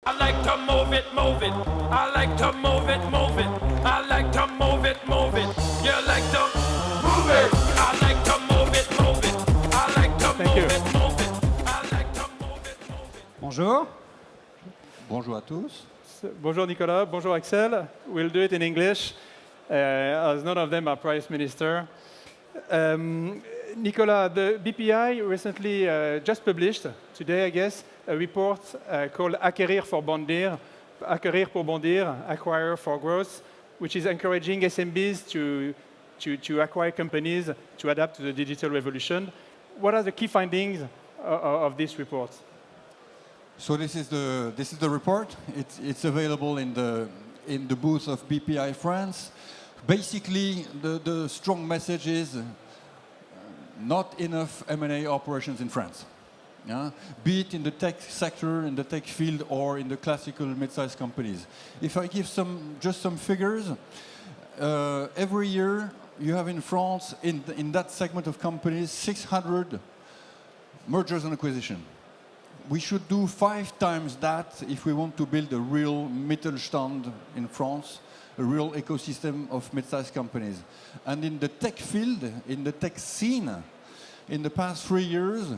I like to move it, move it. I like to move it, move it. I like to move it, move it. You like to move it. I like to move it, move it. I like to move it, move it. I like to move it, move it. Bonjour. Bonjour à tous. Bonjour Nicolas, bonjour Axel. We'll do it in English, as none of them are Prime Minister. Nicolas, the BPI recently just published, today I guess, a report called Acquérir pour bondir, Acquire for Growth, which is encouraging SMBs to acquire companies to adapt to the digital revolution. What are the key findings of this report? So this is the report. It's available in the booth of Bpifrance. Basically, the strong message is not enough M&A operations in France. Yeah? Be it in the tech sector, in the tech field, or in the classical mid-sized companies. If I give just some figures, every year you have in France, in that segment of companies, 600 mergers and acquisitions. We should do 5 times that if we want to build a real Mittelstand in France, a real ecosystem of mid-sized companies. And in the tech field, in the tech scene, in the past 3 years,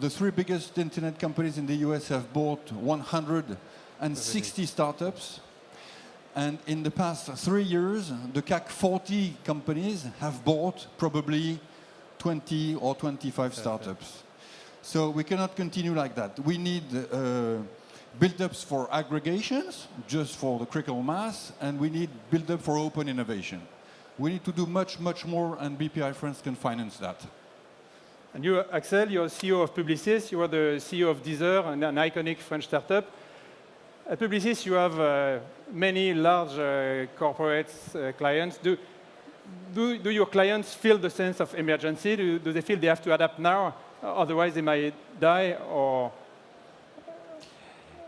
the 3 biggest internet companies in the US have bought 160 startups. And in the past 3 years, the CAC 40 companies have bought probably 20 or 25 startups. So we cannot continue like that. We need build-ups for aggregations, just for the critical mass, and we need build-up for open innovation. We need to do much, much more, and Bpifrance can finance that. And you, Axel, you're CEO of Publicis. You are the CEO of Deezer, an iconic French startup. At Publicis, you have many large corporate clients. Do your clients feel the sense of emergency? Do they feel they have to adapt now? Otherwise, they might die, or...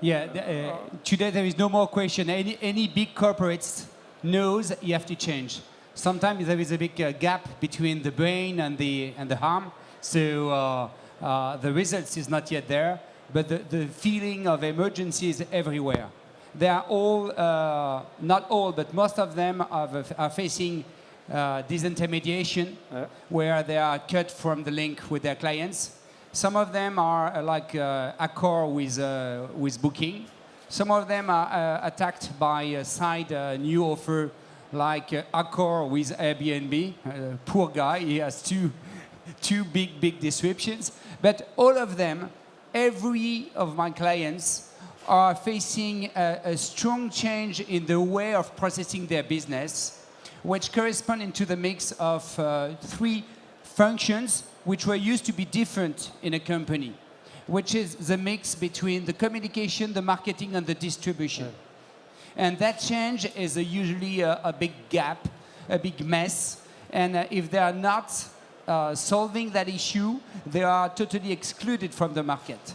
Yeah, today there is no more question. Any big corporates knows you have to change. Sometimes there is a big gap between the brain and the arm, so the results is not yet there, but the feeling of emergency is everywhere. They are all, not all, but most of them are facing disintermediation, where they are cut from the link with their clients. Some of them are like accord with Booking. Some of them are attacked by a side new offer like accord with Airbnb. Poor guy, he has two big disruptions. But all of them, every of my clients are facing a strong change in the way of processing their business, which correspond into the mix of 3 functions which were used to be different in a company, which is the mix between the communication, the marketing, and the distribution. Yeah. And that change is usually a big gap, a big mess, and if they are not solving that issue, they are totally excluded from the market.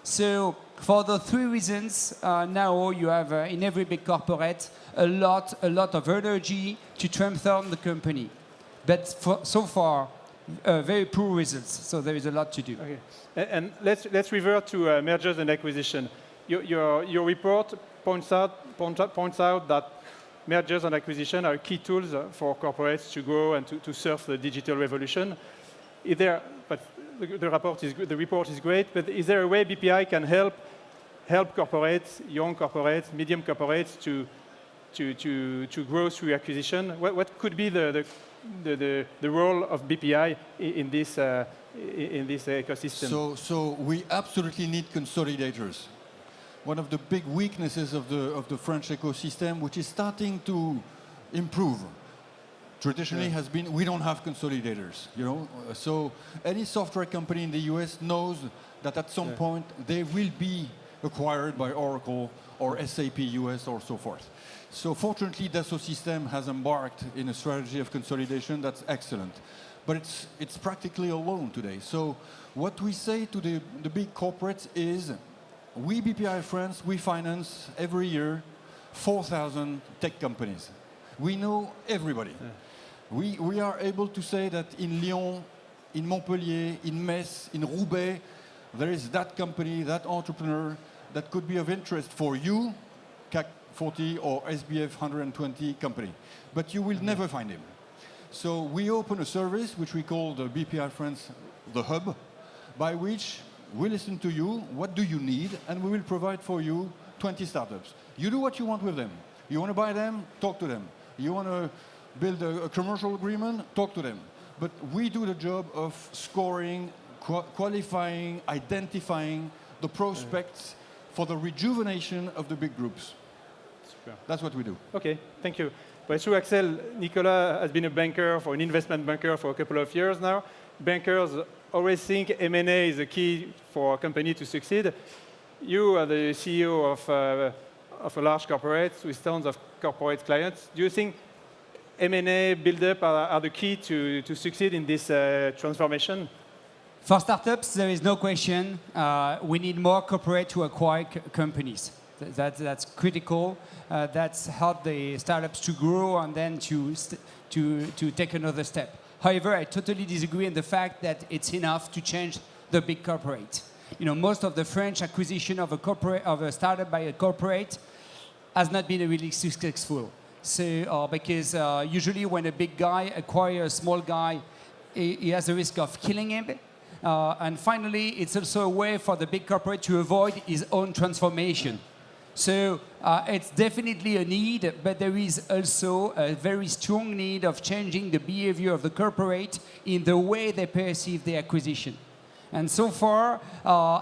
So for the 3 reasons, now you have in every big corporate a lot of energy to transform the company. But so far, very poor results. So there is a lot to do. Okay. And let's revert to mergers and acquisition. Your report points out that mergers and acquisition are key tools for corporates to grow and to surf the digital revolution. But the report is great, but is there a way BPI can help corporates, young corporates, medium corporates to grow through acquisition? What could be the role of BPI in this ecosystem? So we absolutely need consolidators. One of the big weaknesses of the French ecosystem, which is starting to improve, traditionally has been we don't have consolidators. So any software company in the US knows that at some point they will be acquired by Oracle or SAP US or so forth. So fortunately, Dassault Systèmes has embarked in a strategy of consolidation that's excellent. But it's practically alone today. So what we say to the big corporates is, we, Bpifrance, we finance every year 4,000 tech companies. We know everybody. Yeah. We are able to say that in Lyon, in Montpellier, in Metz, in Roubaix, there is that company, that entrepreneur, that could be of interest for you, CAC 40 or SBF 120 company, but you will never find him. So we open a service which we call the Bpifrance, the hub, by which we listen to you, what do you need, and we will provide for you 20 startups. You do what you want with them. You want to buy them, talk to them. You want to build a commercial agreement, talk to them. But we do the job of scoring, qualifying, identifying the prospects for the rejuvenation of the big groups. Super. That's what we do. Okay, thank you. But it's true, Axel, Nicolas has been a banker, for an investment banker for a couple of years now. Bankers always think M&A is the key for a company to succeed. You are the CEO of a large corporate with tons of corporate clients. Do you think M&A build-up are the key to succeed in this transformation? For startups, there is no question. We need more corporate to acquire companies. That's critical. That's helped the startups to grow and then to take another step. However, I totally disagree in the fact that it's enough to change the big corporate. You know, most of the French acquisition of a startup by a corporate has not been really successful. So, because usually when a big guy acquires a small guy, he has a risk of killing him. And finally, it's also a way for the big corporate to avoid his own transformation. So it's definitely a need, but there is also a very strong need of changing the behavior of the corporate in the way they perceive the acquisition. And so far,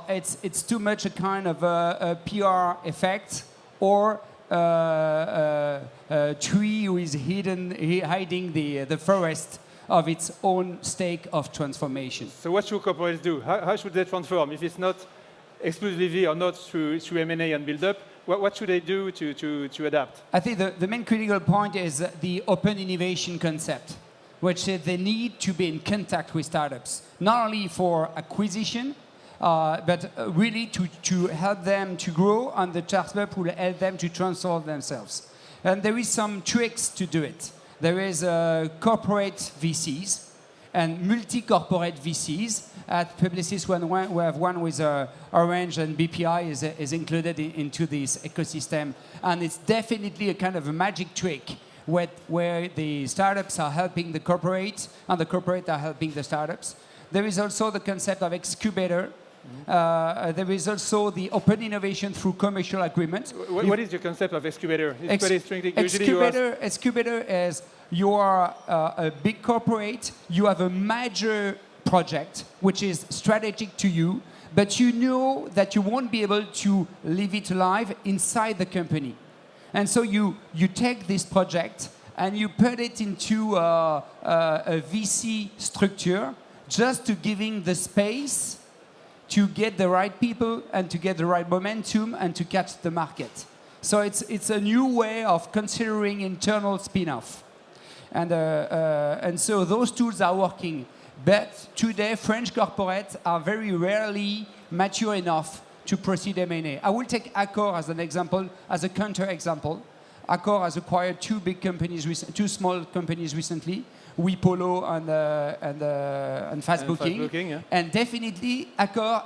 it's too much a kind of a PR effect or a tree who is hiding the forest of its own stake of transformation. So what should corporates do? How should they transform? If it's not exclusively or not through M&A and build-up, what should they do to adapt? I think the main critical point is the open innovation concept, which is the need to be in contact with startups, not only for acquisition, but really to help them to grow, and the startup will help them to transform themselves. And there is some tricks to do it. There is corporate VCs and multi-corporate VCs. At Publicis, we have one with Orange, and BPI is included into this ecosystem. And it's definitely a kind of a magic trick where the startups are helping the corporate, and the corporate are helping the startups. There is also the concept of excubator. There is also the open innovation through commercial agreement. What is your concept of excubator? Excubator is you are a big corporate, you have a major project which is strategic to you, but you know that you won't be able to live it alive inside the company. And so you take this project and you put it into a VC structure just to giving the space to get the right people and to get the right momentum and to catch the market. So it's a new way of considering internal spin-off. And so those tools are working. But today, French corporates are very rarely mature enough to proceed M&A. I will take Accor as an example, as a counter-example. Accor has acquired two small companies recently, WePolo and Fast Booking. Yeah. And definitely, Accor,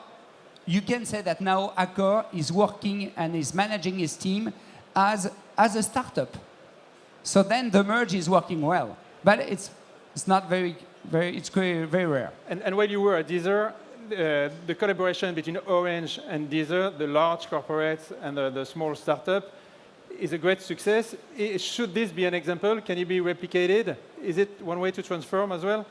you can say that now Accor is working and is managing his team as a startup. So then the merge is working well. But it's not very rare. And while you were at Deezer, the collaboration between Orange and Deezer, the large corporates and the small startup, is a great success. Should this be an example? Can it be replicated? Is it one way to transform as well?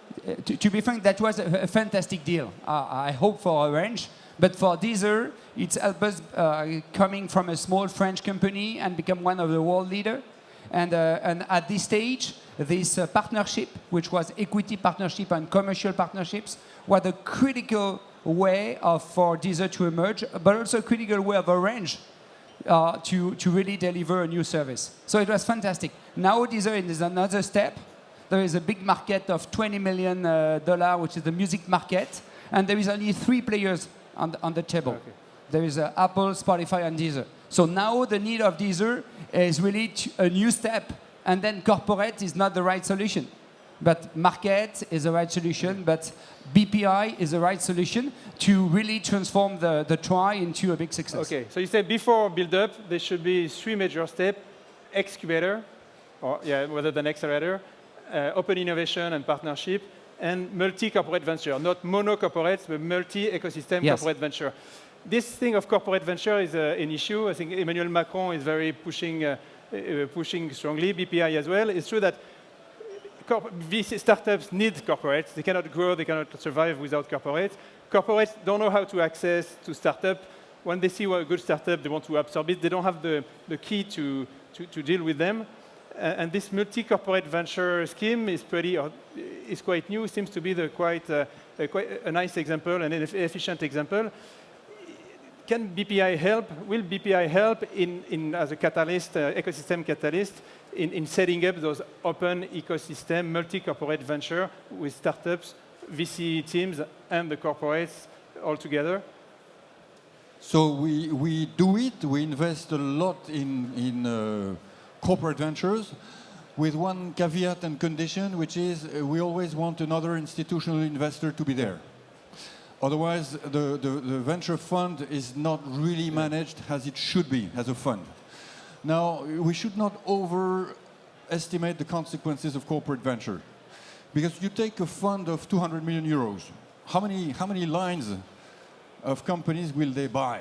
To be frank, that was a fantastic deal. I hope for Orange, but for Deezer, it's helped us coming from a small French company and become one of the world leader. And at this stage, this partnership, which was equity partnership and commercial partnerships, was a critical way for Deezer to emerge, but also a critical way of Orange to really deliver a new service. So it was fantastic. Now Deezer is another step. There is a big market of $20 million, which is the music market, and there is only 3 players on the table. Okay. There is Apple, Spotify, and Deezer. So now the need of Deezer is really a new step, and then corporate is not the right solution. but market is the right solution, but BPI is the right solution to really transform the try into a big success. Okay, so you say before build-up, there should be 3 major steps: excavator, or rather than accelerator, open innovation and partnership, and multi-corporate venture. Not mono-corporates, but multi-ecosystem corporate venture. This thing of corporate venture is an issue. I think Emmanuel Macron is very pushing strongly, BPI as well. It's true that VC startups need corporates. They cannot grow, they cannot survive without corporates. Corporates don't know how to access to startup. When they see a good startup, they want to absorb it. They don't have the key to deal with them. And this multi-corporate venture scheme is quite new. It seems to be quite a nice example and an efficient example. Can BPI help? Will BPI help as a catalyst, ecosystem catalyst, in setting up those open ecosystem, multi-corporate venture with startups, VC teams, and the corporates all together? So we do it. We invest a lot in corporate ventures, with one caveat and condition, which is we always want another institutional investor to be there. Otherwise, the venture fund is not really managed as it should be as a fund. Now, we should not overestimate the consequences of corporate venture. Because you take a fund of 200 million euros, how many lines of companies will they buy?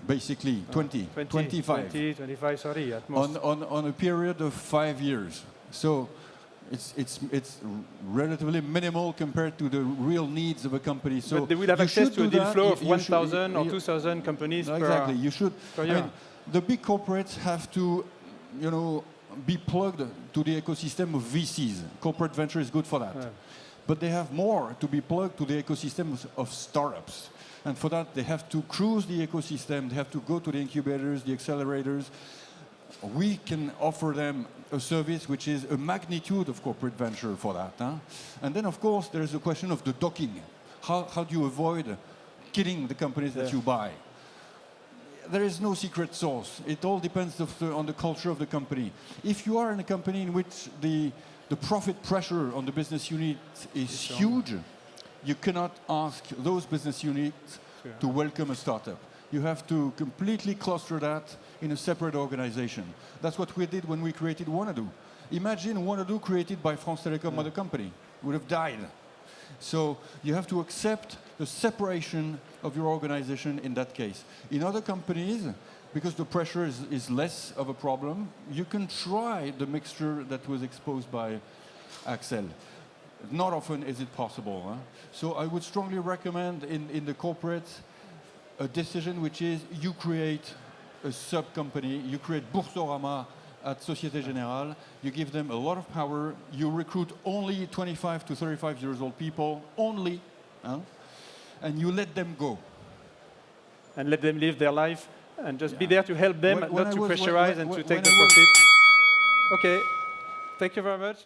Basically, 20, 25. 25, sorry, at most. On a period of 5 years. So it's relatively minimal compared to the real needs of a company. So but they will have access to a deal flow of 1,000 or 2,000 companies exactly. You should. per year. I mean, the big corporates have to, be plugged to the ecosystem of VCs. Corporate venture is good for that. Yeah. But they have more to be plugged to the ecosystem of startups. And for that, they have to cruise the ecosystem. They have to go to the incubators, the accelerators. We can offer them a service which is a magnitude of corporate venture for that. Huh? And then, of course, there is a question of the docking. How do you avoid killing the companies that you buy? There is no secret sauce. It all depends on the culture of the company. If you are in a company in which the profit pressure on the business unit is huge, you cannot ask those business units to welcome a startup. You have to completely cluster that in a separate organization. That's what we did when we created Wanadoo. Imagine Wanadoo created by France Telecom, mother company. It would have died. So you have to accept the separation of your organization in that case. In other companies, because the pressure is less of a problem, you can try the mixture that was exposed by Axel. Not often is it possible. Huh? So I would strongly recommend in the corporate a decision which is you create a sub-company, you create Boursorama at Société Générale, you give them a lot of power, you recruit only 25 to 35 years old people, only, and you let them go. And let them live their life and just be there to help them, not to pressurize and to take the profit. Okay, thank you very much.